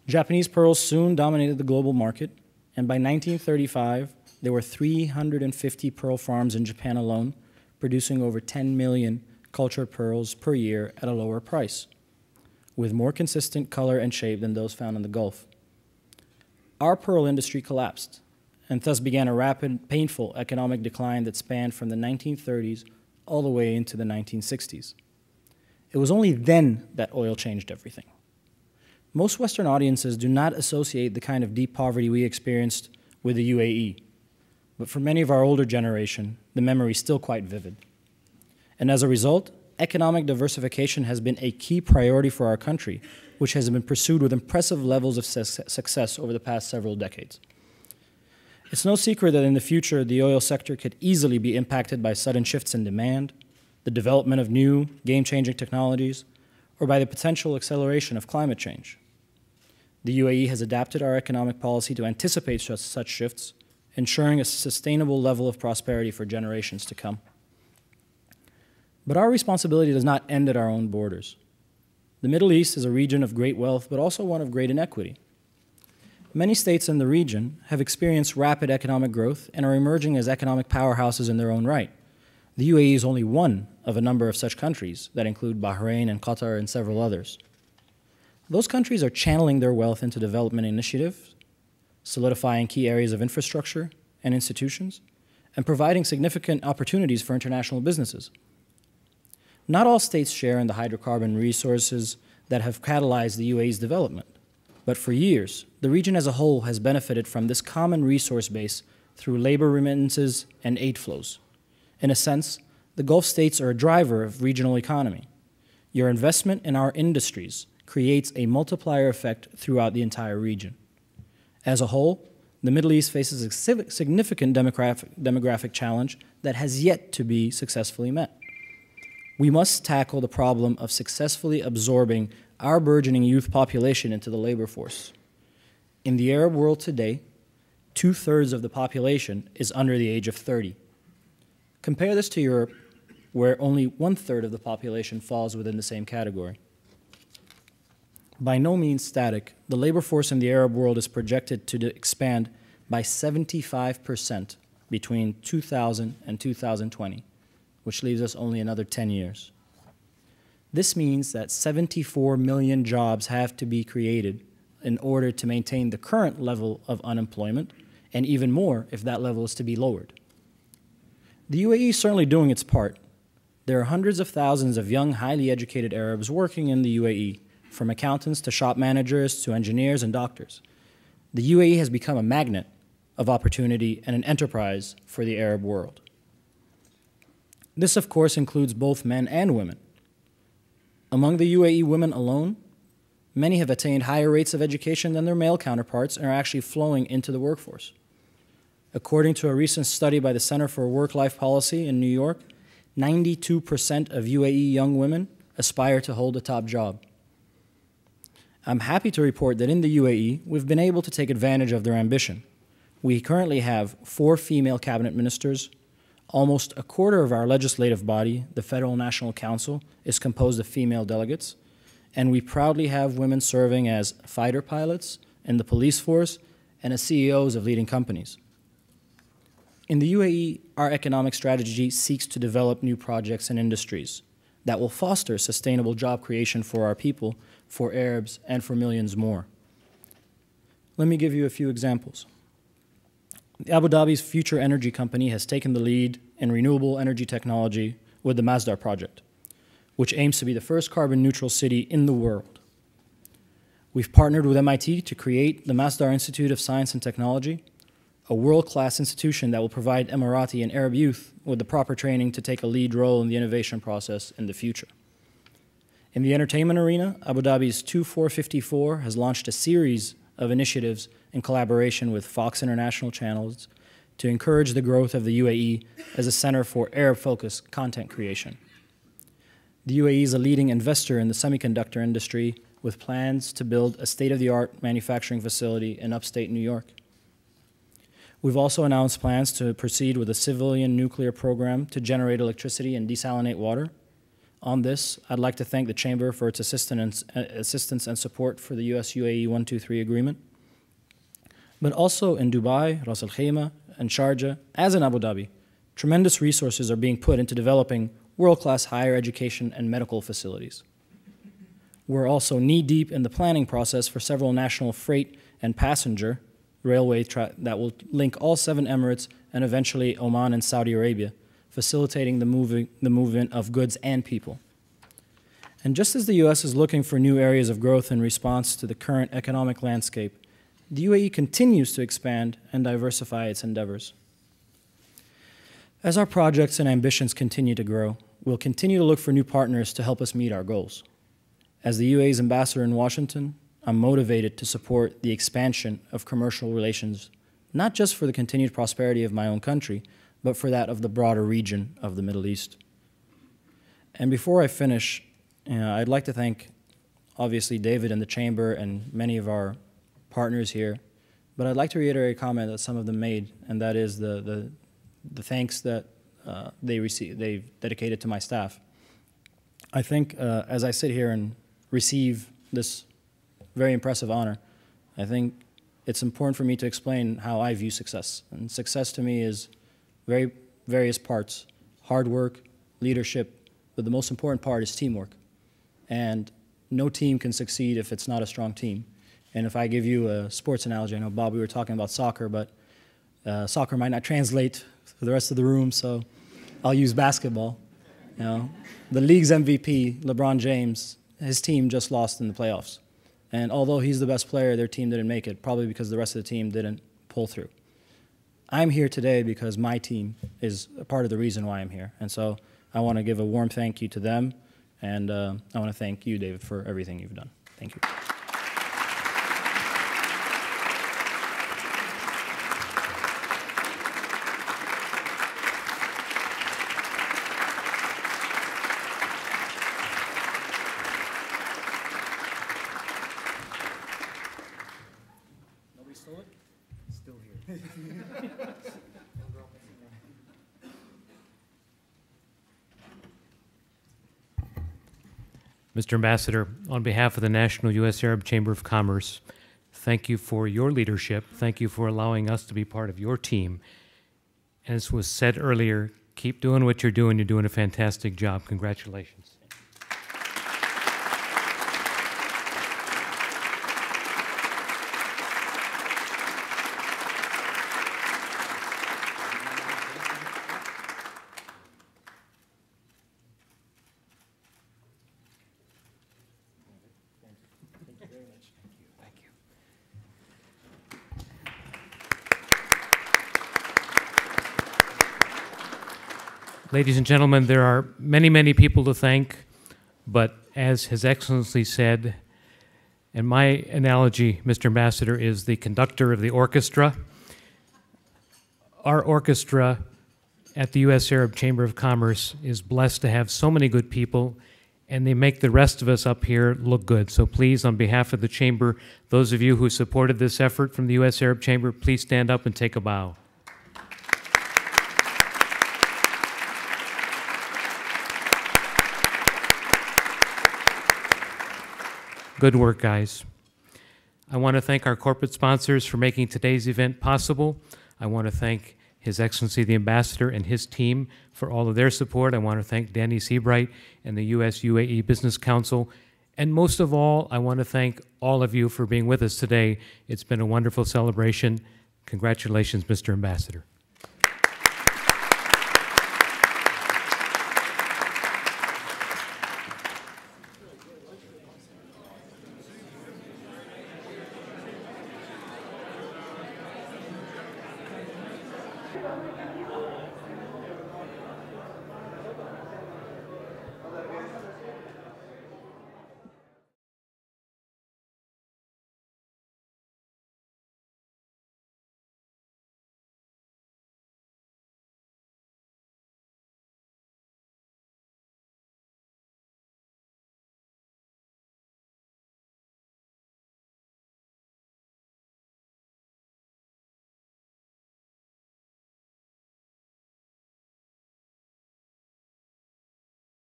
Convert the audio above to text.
Japanese pearls soon dominated the global market, and by 1935, there were 350 pearl farms in Japan alone, producing over 10 million cultured pearls per year at a lower price, with more consistent color and shape than those found in the Gulf. Our pearl industry collapsed, and thus began a rapid, painful economic decline that spanned from the 1930s all the way into the 1960s. It was only then that oil changed everything. Most Western audiences do not associate the kind of deep poverty we experienced with the UAE, but for many of our older generation, the memory is still quite vivid. And as a result, economic diversification has been a key priority for our country, which has been pursued with impressive levels of success over the past several decades. It's no secret that in the future, the oil sector could easily be impacted by sudden shifts in demand, the development of new, game-changing technologies, or by the potential acceleration of climate change. The UAE has adapted our economic policy to anticipate such shifts, ensuring a sustainable level of prosperity for generations to come. But our responsibility does not end at our own borders. The Middle East is a region of great wealth, but also one of great inequity. Many states in the region have experienced rapid economic growth and are emerging as economic powerhouses in their own right. The UAE is only one of a number of such countries that include Bahrain and Qatar and several others. Those countries are channeling their wealth into development initiatives, solidifying key areas of infrastructure and institutions, and providing significant opportunities for international businesses. Not all states share in the hydrocarbon resources that have catalyzed the UAE's development, but for years, the region as a whole has benefited from this common resource base through labor remittances and aid flows. In a sense, the Gulf states are a driver of regional economy. Your investment in our industries creates a multiplier effect throughout the entire region. As a whole, the Middle East faces a significant demographic challenge that has yet to be successfully met. We must tackle the problem of successfully absorbing our burgeoning youth population into the labor force. In the Arab world today, 2/3 of the population is under the age of 30. Compare this to Europe, where only 1/3 of the population falls within the same category. By no means static, the labor force in the Arab world is projected to expand by 75% between 2000 and 2020, which leaves us only another 10 years. This means that 74 million jobs have to be created in order to maintain the current level of unemployment, and even more if that level is to be lowered. The UAE is certainly doing its part. There are hundreds of thousands of young, highly educated Arabs working in the UAE, from accountants to shop managers to engineers and doctors. The UAE has become a magnet of opportunity and an enterprise for the Arab world. This, of course, includes both men and women. Among the UAE women alone, many have attained higher rates of education than their male counterparts and are actually flowing into the workforce. According to a recent study by the Center for Work-Life Policy in New York, 92% of UAE young women aspire to hold a top job. I'm happy to report that in the UAE, we've been able to take advantage of their ambition. We currently have 4 female cabinet ministers. Almost a quarter of our legislative body, the Federal National Council, is composed of female delegates, and we proudly have women serving as fighter pilots in the police force and as CEOs of leading companies. In the UAE, our economic strategy seeks to develop new projects and industries that will foster sustainable job creation for our people, for Arabs, and for millions more. Let me give you a few examples. Abu Dhabi's Future Energy Company has taken the lead in renewable energy technology with the Masdar project, which aims to be the first carbon-neutral city in the world. We've partnered with MIT to create the Masdar Institute of Science and Technology, a world-class institution that will provide Emirati and Arab youth with the proper training to take a lead role in the innovation process in the future. In the entertainment arena, Abu Dhabi's 2454 has launched a series of initiatives in collaboration with Fox International channels to encourage the growth of the UAE as a center for Arab-focused content creation. The UAE is a leading investor in the semiconductor industry with plans to build a state-of-the-art manufacturing facility in upstate New York. We've also announced plans to proceed with a civilian nuclear program to generate electricity and desalinate water, On this, I'd like to thank the Chamber for its assistance and support for the US-UAE 123 agreement. But also in Dubai, Ras Al Khaimah, and Sharjah, as in Abu Dhabi, tremendous resources are being put into developing world-class higher education and medical facilities. We're also knee-deep in the planning process for several national freight and passenger railway that will link all 7 Emirates and eventually Oman and Saudi Arabia, facilitating the movement of goods and people. And just as the U.S. is looking for new areas of growth in response to the current economic landscape, the UAE continues to expand and diversify its endeavors. As our projects and ambitions continue to grow, we'll continue to look for new partners to help us meet our goals. As the UAE's ambassador in Washington, I'm motivated to support the expansion of commercial relations, not just for the continued prosperity of my own country, but for that of the broader region of the Middle East. And before I finish, I'd like to thank, obviously, David and the Chamber and many of our partners here, but I'd like to reiterate a comment that some of them made, and that is the thanks that they've dedicated to my staff. I think as I sit here and receive this very impressive honor, I think it's important for me to explain how I view success. And success to me is various parts: hard work, leadership, but the most important part is teamwork. And no team can succeed if it's not a strong team. And if I give you a sports analogy, I know, Bob, we were talking about soccer, but soccer might not translate for the rest of the room, so I'll use basketball. You know, the league's MVP, LeBron James, his team just lost in the playoffs. And although he's the best player, their team didn't make it, probably because the rest of the team didn't pull through. I'm here today because my team is a part of the reason why I'm here. And so I want to give a warm thank you to them, and I want to thank you, David, for everything you've done. Thank you. Still here. Mr. Ambassador, on behalf of the National U.S. Arab Chamber of Commerce, thank you for your leadership. Thank you for allowing us to be part of your team. As was said earlier, keep doing what you're doing. You're doing a fantastic job. Congratulations. Ladies and gentlemen, there are many, many people to thank, but as His Excellency said, and my analogy, Mr. Ambassador, is the conductor of the orchestra. Our orchestra at the U.S. Arab Chamber of Commerce is blessed to have so many good people, and they make the rest of us up here look good. So please, on behalf of the Chamber, those of you who supported this effort from the U.S. Arab Chamber, please stand up and take a bow. Good work, guys. I want to thank our corporate sponsors for making today's event possible. I want to thank His Excellency the Ambassador and his team for all of their support. I want to thank Danny Seabright and the US-UAE Business Council. And most of all, I want to thank all of you for being with us today. It's been a wonderful celebration. Congratulations, Mr. Ambassador.